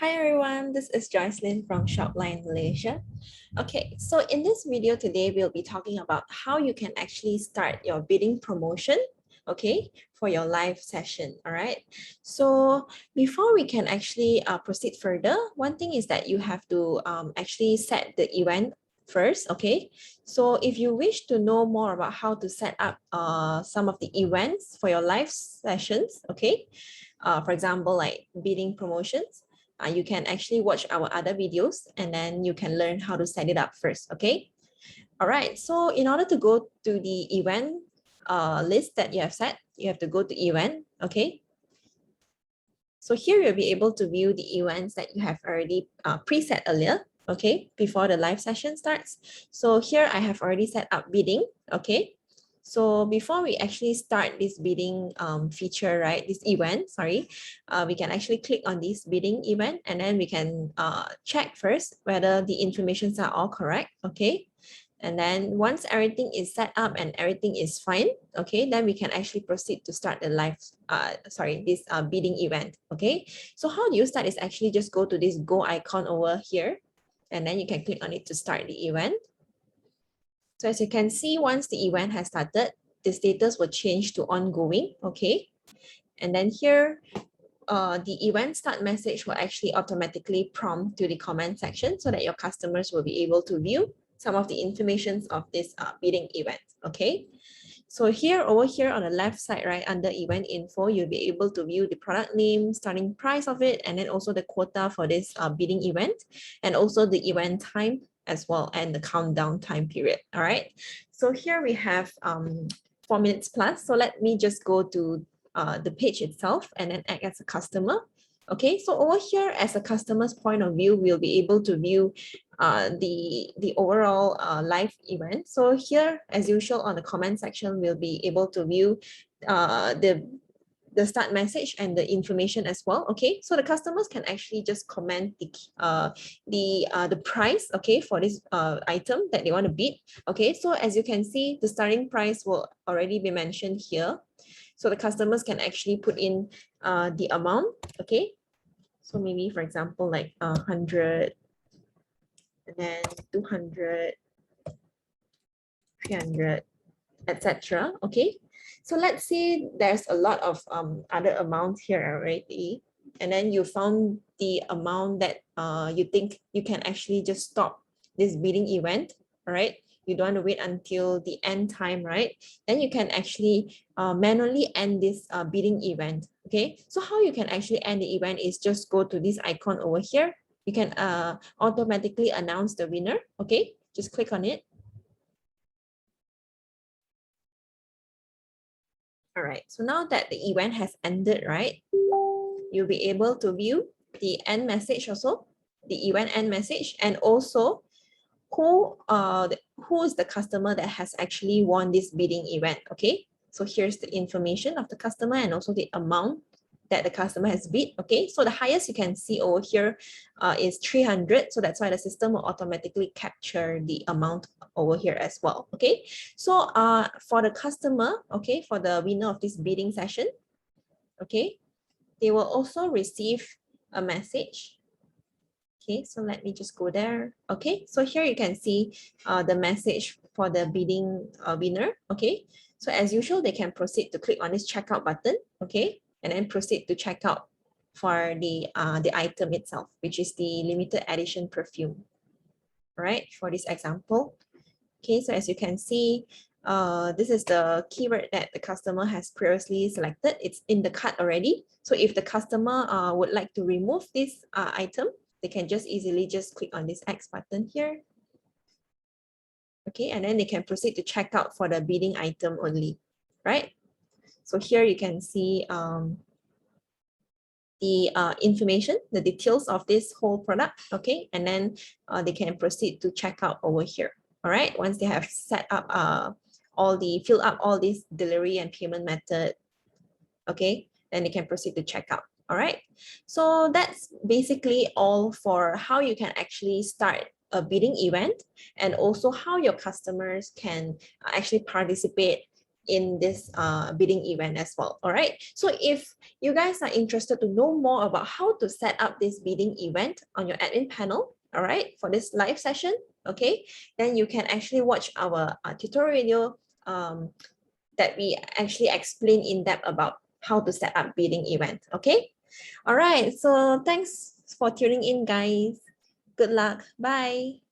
Hi everyone, this is Jocelyn from SHOPLINE Malaysia. Okay, so in this video today, we'll be talking about how you can actually start your bidding promotion, okay, for your live session, all right? So before we can actually proceed further, one thing is that you have to actually set the event first, okay? So if you wish to know more about how to set up some of the events for your live sessions, okay? For example, like bidding promotions, you can actually watch our other videos and then you can learn how to set it up first, okay? All right, so in order to go to the event list that you have set, you have to go to event, okay? So here you'll be able to view the events that you have already preset earlier, okay, before the live session starts. So here I have already set up bidding, okay? So before we actually start this bidding feature, right, this event, sorry, we can actually click on this bidding event and then we can check first whether the informations are all correct, okay? And then once everything is set up and everything is fine, okay, then we can actually proceed to start the live, this bidding event, okay? So how do you start is actually just go to this go icon over here and then you can click on it to start the event. So as you can see, once the event has started, the status will change to ongoing, okay? And then here, the event start message will actually automatically prompt to the comment section so that your customers will be able to view some of the information of this bidding event, okay? So here, over here on the left side, right, under event info, you'll be able to view the product name, starting price of it, and then also the quota for this bidding event, and also the event time as well, and the countdown time period, all right? So here we have 4 minutes plus. So let me just go to the page itself and then act as a customer. Okay, so over here as a customer's point of view, we'll be able to view the overall live event. So here, as usual, on the comment section, we'll be able to view the start message and the information as well. Okay, so the customers can actually just comment the price, okay, for this item that they want to bid. Okay, so as you can see, the starting price will already be mentioned here. So the customers can actually put in the amount, okay? So maybe, for example, like 100, and then 200, 300, etc. Okay, so let's say there's a lot of other amounts here already, and then you found the amount that you think you can actually just stop this bidding event, all right? You don't want to wait until the end time, right? Then you can actually manually end this bidding event, okay? So how you can actually end the event is just go to this icon over here. You can automatically announce the winner, okay? Just click on it. All right, so now that the event has ended, right, you'll be able to view the end message also, the event end message, and also who is the customer that has actually won this bidding event, okay? So here's the information of the customer and also the amount that the customer has bid, okay? So the highest you can see over here is 300. So that's why the system will automatically capture the amount over here as well, okay? So for the customer, okay, for the winner of this bidding session, okay, they will also receive a message. Okay, so let me just go there. Okay, so here you can see the message for the bidding winner. Okay, so as usual, they can proceed to click on this checkout button. Okay, and then proceed to check out for the item itself, which is the limited edition perfume. All right, for this example. Okay, so as you can see, this is the keyword that the customer has previously selected. It's in the cart already. So if the customer would like to remove this item, they can just easily just click on this X button here. Okay, and then they can proceed to check out for the bidding item only, right? So here you can see the information, the details of this whole product, okay? And then they can proceed to check out over here, all right? Once they have set up fill up all these delivery and payment method, okay? Then they can proceed to check out, all right? So that's basically all for how you can actually start a bidding event and also how your customers can actually participate in this bidding event as well. All right. So if you guys are interested to know more about how to set up this bidding event on your admin panel, all right, for this live session, okay, then you can actually watch our tutorial video that we actually explain in depth about how to set up bidding event. Okay. All right. So thanks for tuning in, guys. Good luck. Bye.